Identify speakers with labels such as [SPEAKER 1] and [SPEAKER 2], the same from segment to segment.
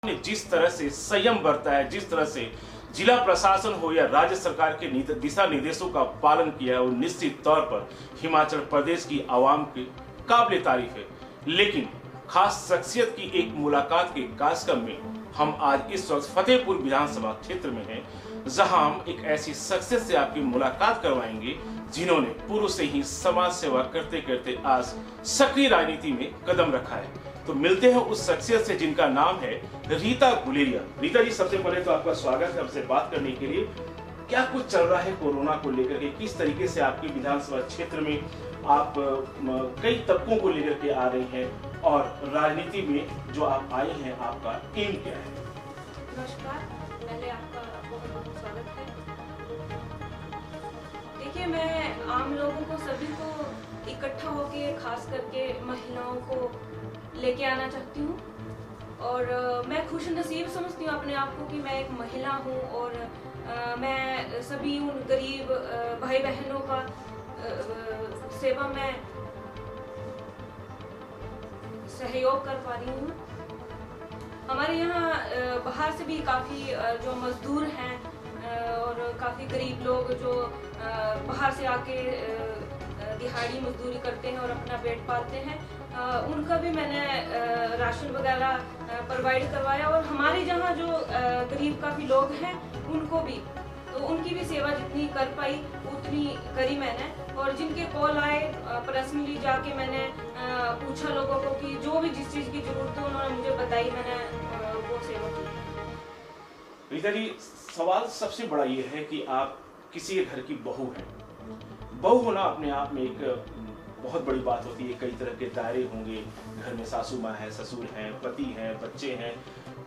[SPEAKER 1] ने जिस तरह से संयम बरता है, जिस तरह से जिला प्रशासन हो या राज्य सरकार के दिशा निर्देशों का पालन किया है, वो निश्चित तौर पर हिमाचल प्रदेश की आवाम की काबिल तारीफ है। लेकिन खास शख्सियत की एक मुलाकात के कार्यक्रम में हम आज इस वक्त फतेहपुर विधानसभा क्षेत्र में हैं, जहां हम एक ऐसी शख्सियत से आपकी मुलाकात करवाएंगे जिन्होंने पूर्व से ही समाज सेवा करते करते आज सक्रिय राजनीति में कदम रखा है। तो मिलते हैं उस शख्सियत से जिनका नाम है रीता गुलेरिया। रीता जी, सबसे पहले तो आपका स्वागत है हमसे बात करने के लिए। क्या कुछ चल रहा है कोरोना को लेकर के, किस तरीके से आपके विधानसभा क्षेत्र में आप कई तबकों को लेकर के आ रही हैं और राजनीति में जो आप आई हैं, आपका एम क्या है?
[SPEAKER 2] नमस्कार, पहले आपका बहुत बहुत स्वागत है। देखिए, मैं आम लोगों को सभी को इकट्ठा होके, खास करके महिलाओं को लेके आना चाहती हूँ और मैं खुश नसीब समझती हूँ अपने आप को कि मैं एक महिला हूँ और मैं सभी उन गरीब भाई बहनों का सेवा में सहयोग कर पा रही हूँ। हमारे यहाँ बाहर से भी काफ़ी जो मजदूर हैं और काफ़ी गरीब लोग जो बाहर से आके दिहाड़ी मजदूरी करते हैं और अपना पेट पालते हैं, उनका भी मैंने राशन वगैरह प्रोवाइड करवाया और हमारे जहाँ जो गरीब काफ़ी लोग हैं उनको भी, तो उनकी भी सेवा जितनी कर पाई उतनी करी मैंने। और जिनके कॉल आए पर्सनली जाके मैंने पूछा लोगों को कि जो भी जिस चीज़ की जरूरत है उन्होंने मुझे बताई, मैंने वो सेवा की।
[SPEAKER 1] रीता जी, सवाल सबसे बड़ा ये है कि आप किसी घर की बहू हैं। बहू होना अपने आप में एक बहुत बड़ी बात होती है। कई तरह के दायरे होंगे, घर में सासू माँ है, ससुर हैं, पति हैं, बच्चे हैं।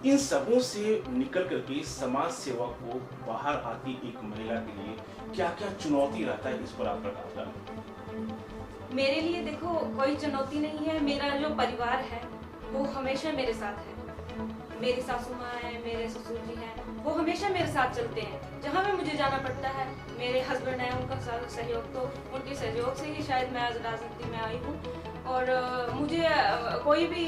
[SPEAKER 1] इन सबों से निकल करके समाज सेवा को बाहर आती एक महिला के लिए क्या क्या चुनौती रहता है, इस पर आप प्रकाश डालें।
[SPEAKER 2] मेरे लिए देखो कोई चुनौती नहीं है। मेरा जो परिवार है वो हमेशा मेरे साथ है। मेरी सासू माँ है, मेरे ससुर जी हैं, वो हमेशा मेरे साथ चलते हैं। जहाँ भी मुझे जाना पड़ता है, मेरे हस्बैंड है, उनका सहयोग, तो उनके सहयोग से ही शायद मैं आज राजनीति में आई हूँ। और मुझे कोई भी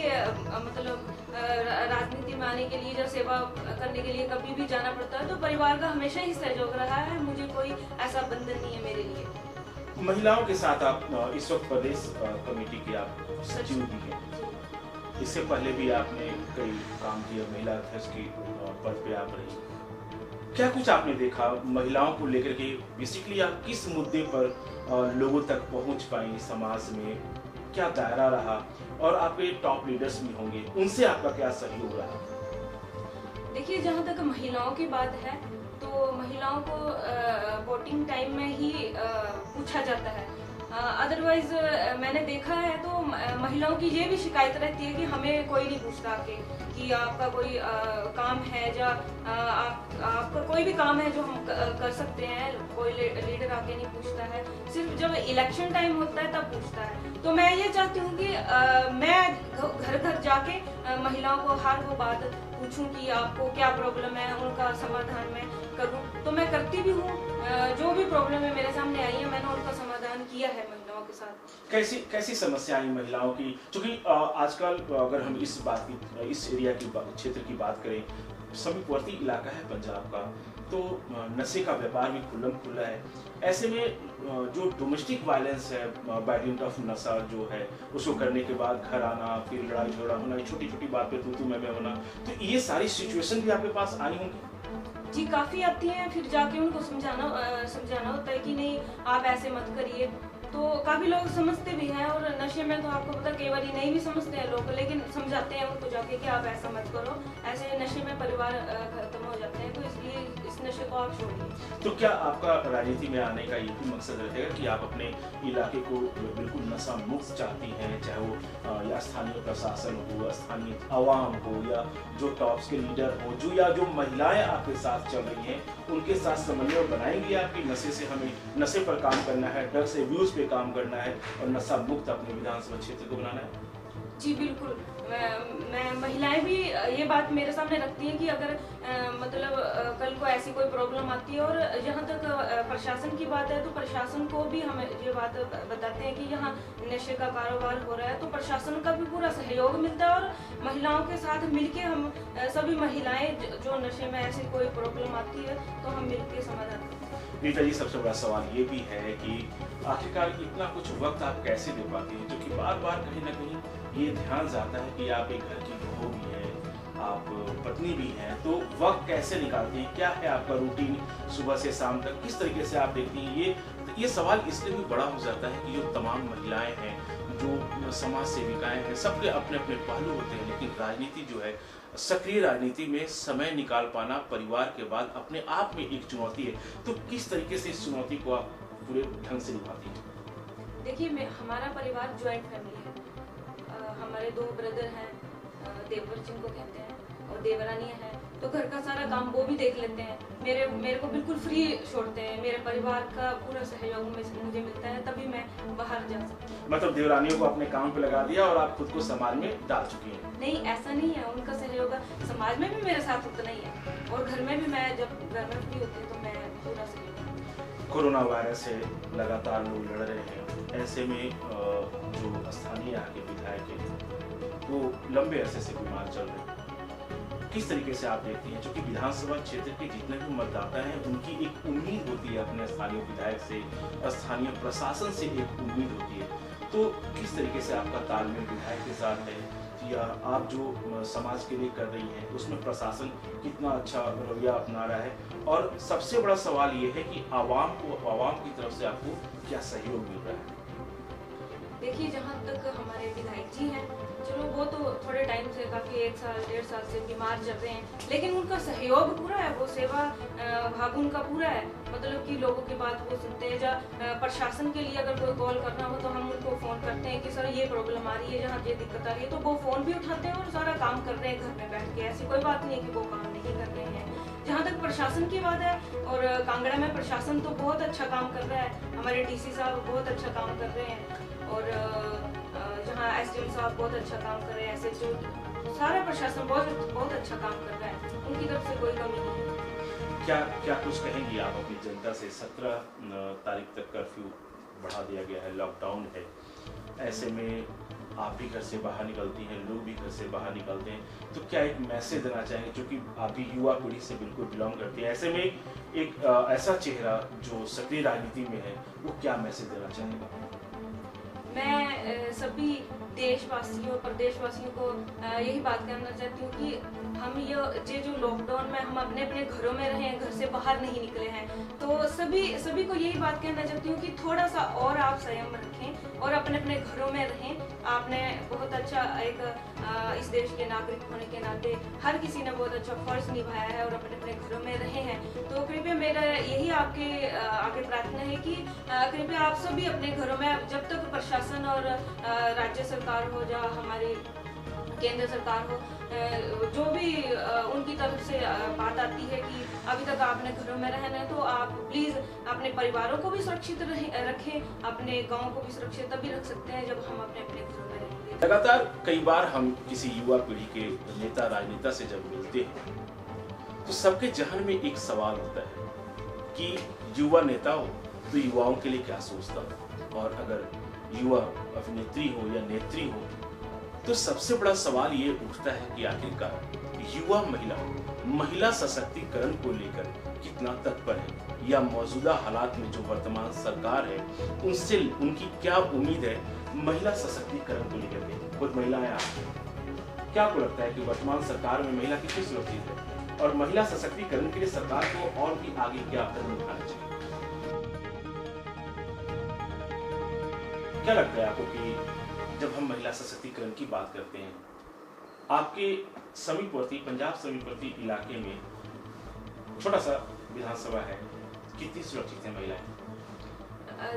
[SPEAKER 2] मतलब राजनीति में आने के लिए या सेवा करने के लिए कभी भी जाना पड़ता है तो परिवार का हमेशा ही सहयोग रहा है। मुझे कोई ऐसा बंधन नहीं है मेरे लिए।
[SPEAKER 1] महिलाओं के साथ आप इस वक्त प्रदेश कमेटी के आप सचिव भी हैं। इससे पहले भी आपने कई काम किया, महिला अध्यक्ष के पद पे आप रही। क्या कुछ आपने देखा महिलाओं को लेकर के? बेसिकली आप किस मुद्दे पर लोगों तक पहुंच पाई समाज में? क्या दायरा रहा? और आपके टॉप लीडर्स भी होंगे, उनसे आपका क्या सहयोग रहा?
[SPEAKER 2] देखिए, जहाँ तक महिलाओं की बात है तो महिलाओं को वोटिंग टाइम में ही पूछा जाता है। अदरवाइज मैंने देखा है तो महिलाओं की ये भी शिकायत रहती है कि हमें कोई नहीं पूछता कि आपका कोई काम है या आपका कोई भी काम है जो हम कर सकते हैं, कोई लीडर आके नहीं पूछता है। सिर्फ जब इलेक्शन टाइम होता है तब पूछता है। तो मैं ये चाहती हूँ कि मैं घर घर जाके महिलाओं को हर वो बात पूछूं कि आपको क्या प्रॉब्लम है, उनका समाधान मैं करूं। तो मैं करती भी हूँ। जो भी प्रॉब्लम है मेरे सामने आई है, मैंने उनका समाधान किया है महिलाओं के साथ।
[SPEAKER 1] कैसी समस्याएं महिलाओं की? क्योंकि आजकल अगर हम इस एरिया की क्षेत्र की बात करें, समीपवर्ती इलाका है पंजाब का, तो नशे का व्यापार भी खुल्लम खुल्ला है। ऐसे में जो डोमेस्टिक वायलेंस है, बाइट ऑफ नशा जो है, उसको करने के बाद घर आना, फिर लड़ाई झगड़ा होना, छोटी छोटी बात पे तू मैं होना, तो ये सारी सिचुएशन भी आपके पास आई होंगी?
[SPEAKER 2] जी, काफ़ी आती हैं। फिर जाके उनको समझाना होता है कि नहीं, आप ऐसे मत करिए। तो काफ़ी लोग समझते भी हैं और नशे में तो आपको पता कई बार नहीं भी समझते हैं लोग, लेकिन समझाते हैं उनको जाके कि आप ऐसा मत करो, ऐसे नशे में परिवार खत्म हो जाते हैं, तो इसलिए इस नशे को आप छोड़िए।
[SPEAKER 1] तो क्या आपका राजनीति में आने का ये भी मकसद रहेगा कि आप अपने इलाके को बिल्कुल नशा मुक्त चाहती हैं, चाहे वो या स्थानीय प्रशासन हो, स्थानीय आवाम हो, या जो टॉप्स के लीडर हो, जो महिलाएं आपके साथ चल रही हैं, उनके साथ समन्वय बनाएंगे आपकी? नशे से हमें नशे पर काम करना है, ड्रग्स एब्यूज पे काम करना है और नशा मुक्त अपने विधानसभा क्षेत्र को बनाना है।
[SPEAKER 2] जी बिल्कुल। मैं महिलाएं भी ये बात मेरे सामने रखती हैं कि अगर मतलब कल को ऐसी कोई प्रॉब्लम आती है, और जहाँ तक प्रशासन की बात है तो प्रशासन को भी हम ये बात बताते हैं कि यहाँ नशे का कारोबार हो रहा है, तो प्रशासन का भी पूरा सहयोग मिलता है, और महिलाओं के साथ मिलके हम सभी महिलाएं जो नशे में ऐसी कोई प्रॉब्लम आती है तो हम मिलके समाधान करते हैं।
[SPEAKER 1] नीता जी, सबसे बड़ा सवाल ये भी है कि आखिरकार इतना कुछ वक्त आप कैसे दे पाती हैं, क्योंकि बार बार कहीं ना कहीं ये ध्यान जाता है कि आप एक घर की बहू भी हैं, आप पत्नी भी हैं, तो वक्त कैसे निकालती हैं, क्या है आपका रूटीन सुबह से शाम तक, किस तरीके से आप देखती हैं? ये सवाल इसलिए भी बड़ा हो जाता है कि जो तमाम महिलाएं हैं, जो समाज सेविकाएं हैं, सबके अपने अपने पहलू होते हैं, लेकिन राजनीति जो है, सक्रिय राजनीति में समय निकाल पाना परिवार के बाद अपने आप में एक चुनौती है। तो किस तरीके से इस चुनौती को आप पूरे ढंग से निभाती हैं?
[SPEAKER 2] देखिए, हमारा परिवार ज्वाइंट फैमिली है। हमारे 2 ब्रदर हैं, देवर जिनको कहते हैं, और देवरानियां हैं, तो घर का सारा काम वो भी देख लेते हैं। मेरे को बिल्कुल फ्री छोड़ते हैं। मेरे परिवार का पूरा सहयोग मुझे मिलता है, तभी मैं बाहर जा सकती हूँ।
[SPEAKER 1] मतलब देवरानियों को अपने काम पे लगा दिया और आप खुद को समाज में डाल चुकी हैं?
[SPEAKER 2] नहीं, ऐसा नहीं है। उनका सहयोग समाज में भी मेरे साथ उतना ही है, और घर में भी मैं जब घर में फ्री होती हूँ तो मैं पूरा सहयोग करती हूँ।
[SPEAKER 1] कोरोना वायरस से लगातार लोग लड़ रहे हैं, ऐसे में जो स्थानीय यहाँ के विधायक हैं वो लंबे अरसे से बीमार चल रहे हैं, किस तरीके से आप देखती हैं? क्योंकि विधानसभा क्षेत्र के जितने भी मतदाता हैं उनकी एक उम्मीद होती है अपने स्थानीय विधायक से, स्थानीय प्रशासन से एक उम्मीद होती है, तो किस तरीके से आपका तालमेल विधायक के साथ है, या आप जो समाज के लिए कर रही हैं उसमें प्रशासन कितना अच्छा रवैया अपना रहा है, और सबसे बड़ा सवाल ये है कि आवाम की तरफ से आपको क्या सहयोग मिल रहा है?
[SPEAKER 2] देखिए, जहाँ तक हमारे विधायक जी हैं, चलो वो तो थोड़े टाइम से, काफ़ी 1 साल 1.5 साल से बीमार चल रहे हैं, लेकिन उनका सहयोग पूरा है, वो सेवा भाव उनका पूरा है। मतलब कि लोगों की बात वो सुनते हैं। जहाँ प्रशासन के लिए अगर कोई कॉल करना हो तो हम उनको फ़ोन करते हैं कि सर ये प्रॉब्लम आ रही है, जहाँ ये दिक्कत आ रही है, तो वो फ़ोन भी उठाते हैं और सारा काम कर रहे हैं घर में बैठ के। ऐसी कोई बात नहीं है कि वो काम नहीं कर रहे हैं। जहाँ तक प्रशासन की बात है, और कांगड़ा में प्रशासन तो बहुत अच्छा काम कर रहा है। हमारे डीसी साहब बहुत अच्छा काम कर रहे हैं, और जहाँ एसडीएम साहब बहुत अच्छा काम कर रहे हैं, एसएचओ, सारा प्रशासन बहुत अच्छा काम कर रहा है। उनकी तरफ से कोई कमी नहीं है।
[SPEAKER 1] क्या कुछ कहेंगी आप अपनी जनता से? 17 तारीख तक कर्फ्यू बढ़ा दिया गया है, लॉकडाउन है, ऐसे में आप भी घर से बाहर निकलती हैं, लोग भी घर से बाहर निकलते हैं, तो क्या एक मैसेज देना चाहेंगे, क्योंकि आप भी युवा पीढ़ी से बिल्कुल बिलोंग करती हैं, ऐसे में एक ऐसा चेहरा जो सक्रिय राजनीति में है, वो क्या मैसेज देना चाहेंगे?
[SPEAKER 2] मैं सभी देशवासियों, प्रदेशवासियों को यही बात कहना चाहती हूँ कि हम ये जो लॉकडाउन में हम अपने अपने घरों में रहे हैं, घर से बाहर नहीं निकले हैं, तो सभी को यही बात कहना चाहती हूँ कि थोड़ा सा और आप संयम रखें और अपने अपने घरों में रहें। आपने बहुत अच्छा एक इस देश के नागरिक होने के नाते हर किसी ने बहुत अच्छा फर्ज निभाया है और अपने अपने घरों में रहे हैं। तो कृपया मेरा यही आपके आगे प्रार्थना है कि कृपया आप सभी अपने घरों में, जब तक प्रशासन और राज्य सरकार हो या हमारी केंद्र सरकार हो, जो भी उनकी तरफ से बात आती है कि अभी तक आपने घरों में रहना है, तो आप प्लीज अपने परिवारों को भी सुरक्षित रखें, अपने गांव को भी सुरक्षित तभी रख सकते हैं जब हम अपने अपने घरों में रहेंगे।
[SPEAKER 1] लगातार कई बार हम किसी युवा पीढ़ी के नेता राजनेता से जब मिलते हैं तो सबके जहन में एक सवाल होता है कि युवा नेता हो तो युवाओं के लिए क्या सोचता हो, और अगर युवा अभिनेत्री हो या नेत्री हो तो सबसे बड़ा सवाल ये उठता है कि आखिरकार युवा महिला सशक्तिकरण को लेकर कितना तत्पर है, या मौजूदा हालात में जो वर्तमान सरकार है उनसे उनकी क्या उम्मीद है महिला सशक्तिकरण को लेकर के। खुद महिलाएं आप, क्या आपको लगता है कि वर्तमान सरकार में महिला कितनी सुरक्षित है, और महिला सशक्तिकरण के लिए सरकार को और भी आगे क्या कदम उठाना चाहिए? क्या लगता है आपको कि जब हम महिला सशक्तिकरण की बात करते हैं, आपके समीपवर्ती पंजाब समीपवर्ती इलाके में छोटा सा विधानसभा है, कितनी सुरक्षित है महिलाएं?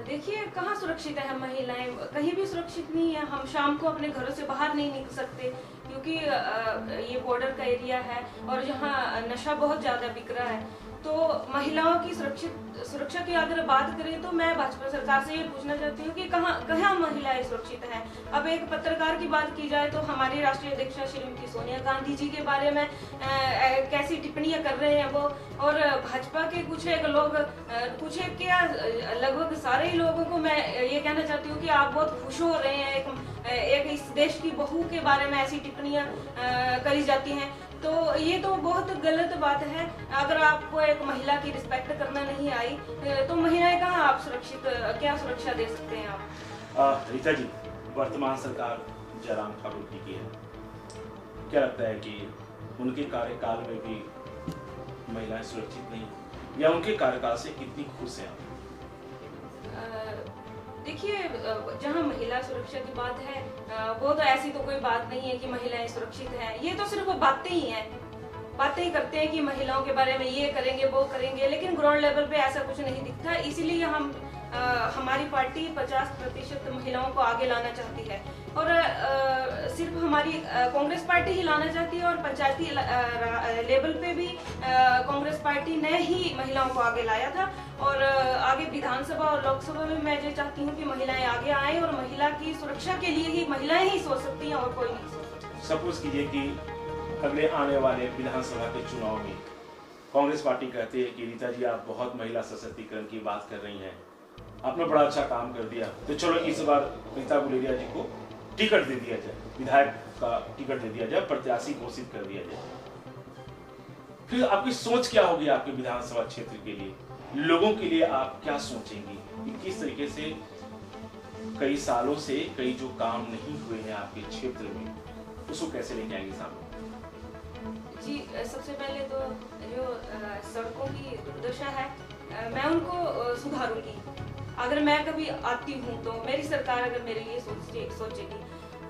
[SPEAKER 2] देखिए, कहाँ सुरक्षित है महिलाएं, कहीं भी सुरक्षित नहीं है। हम शाम को अपने घरों से बाहर नहीं निकल सकते क्योंकि ये बॉर्डर का एरिया है और यहाँ नशा बहुत ज़्यादा बिक रहा है। तो महिलाओं की सुरक्षा की अगर बात करें तो मैं भाजपा सरकार से ये पूछना चाहती हूँ कि कहाँ महिलाएं सुरक्षित हैं। अब एक पत्रकार की बात की जाए तो हमारी राष्ट्रीय अध्यक्षा श्रीमती सोनिया गांधी जी के बारे में कैसी टिप्पणियां कर रहे हैं वो, और भाजपा के कुछ एक लोग क्या लगभग सारे ही लोगों को मैं ये कहना चाहती हूँ कि आप बहुत खुश हो रहे हैं एक इस देश की बहू के बारे में ऐसी टिप्पणियां करी जाती हैं, तो ये तो बहुत गलत बात है। अगर आपको एक महिला की रिस्पेक्ट करना नहीं आई तो महिलाएं कहाँ आप क्या सुरक्षा दे सकते हैं आप?
[SPEAKER 1] रीता जी, वर्तमान सरकार जयराम ठाकुर की है, क्या लगता है कि उनके कार्यकाल में भी महिलाएं सुरक्षित नहीं या उनके कार्यकाल से कितनी खुश हैं आप?
[SPEAKER 2] देखिए, जहाँ महिला सुरक्षा की बात है वो तो ऐसी तो कोई बात नहीं है कि महिलाएं सुरक्षित हैं। ये तो सिर्फ बातें ही हैं, बातें ही करते हैं कि महिलाओं के बारे में ये करेंगे वो करेंगे, लेकिन ग्राउंड लेवल पे ऐसा कुछ नहीं दिखता। इसीलिए हमारी पार्टी 50% महिलाओं को आगे लाना चाहती है, और सिर्फ हमारी कांग्रेस पार्टी ही लाना चाहती है, और पंचायती लेवल पे भी कांग्रेस पार्टी ने ही महिलाओं को आगे लाया था, और आगे विधानसभा और लोकसभा में मैं ये चाहती हूँ कि महिलाएं आगे आए, और महिला की सुरक्षा के लिए ही महिलाएं ही सोच सकती हैं और कोई नहीं सोच सकता।
[SPEAKER 1] सपोज कीजिए कि अगले आने वाले विधानसभा के चुनाव में कांग्रेस पार्टी कहती है कि रीता जी आप बहुत महिला सशक्तिकरण की बात कर रही हैं, आपने बड़ा अच्छा काम कर दिया, तो चलो इस बार रीता गुलेरिया जी को टिकट दे दिया जाए, विधायक का टिकट दे दिया जाए, प्रत्याशी घोषित कर दिया जाए। फिर आपकी सोच क्या होगी आपके विधानसभा क्षेत्र के लिए, लोगों के लिए आप क्या सोचेंगी कि किस तरीके से कई सालों से कई जो काम नहीं हुए हैं आपके क्षेत्र में उसको कैसे लेके आएंगे सामने?
[SPEAKER 2] जी, सबसे पहले तो जो सड़कों की दुर्दशा है मैं उनको सुधारूंगी। अगर मैं कभी आती हूँ तो मेरी सरकार अगर मेरे लिए सोचेगी,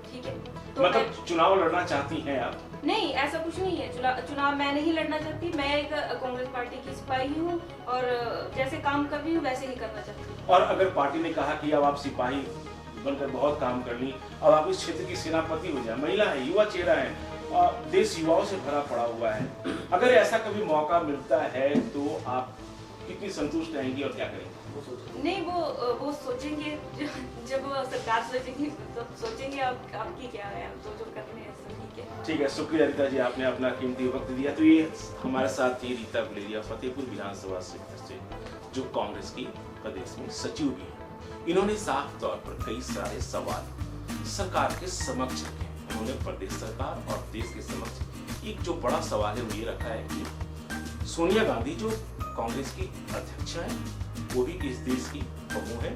[SPEAKER 2] ठीक है। तो
[SPEAKER 1] मतलब चुनाव लड़ना चाहती हैं आप?
[SPEAKER 2] नहीं, ऐसा कुछ नहीं है। चुनाव मैं नहीं लड़ना चाहती, मैं एक कांग्रेस पार्टी की सिपाही हूँ, और जैसे काम कर रही हूँ वैसे ही करना चाहती हूँ।
[SPEAKER 1] और अगर पार्टी ने कहा कि अब आप सिपाही बनकर बहुत काम कर ली, अब आप इस क्षेत्र की सेनापति हो जाए, महिला है, युवा चेहरा है, देश युवाओं से भरा पड़ा हुआ है, अगर ऐसा कभी मौका मिलता है तो आप कितनी संतुष्ट रहेंगी और क्या करेंगे?
[SPEAKER 2] नहीं, वो सोचेंगे जब वो सरकार सोचेंगी तो सोचेंगे आपकी क्या है, हम तो जो करने हैं ठीक है।
[SPEAKER 1] ठीक है, शुक्रिया रीता जी, आपने अपना कीमती वक्त दिया। तो ये हमारे साथ थी रीता गुलेरिया, फतेहपुर विधानसभा क्षेत्र से, जो कांग्रेस की प्रदेश में सचिव भी है। इन्होंने साफ तौर पर कई सारे सवाल सरकार के समक्ष रखे। उन्होंने प्रदेश सरकार और देश के समक्ष एक जो बड़ा सवाल है वो ये रखा है कि सोनिया गांधी जो कांग्रेस की अध्यक्ष है वो भी इस देश की बहू है,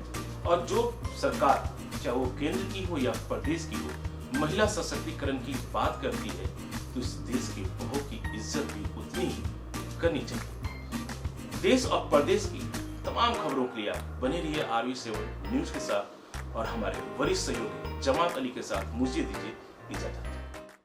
[SPEAKER 1] और जो सरकार चाहे वो केंद्र की हो या प्रदेश की हो महिला सशक्तिकरण की बात करती है तो इस देश की बहू की इज्जत भी उतनी ही करनी चाहिए। देश और प्रदेश की तमाम खबरों के लिए बने रहिए RV7 न्यूज के साथ, और हमारे वरिष्ठ सहयोगी जमात अली के साथ मुझे दीजिए इजाजत।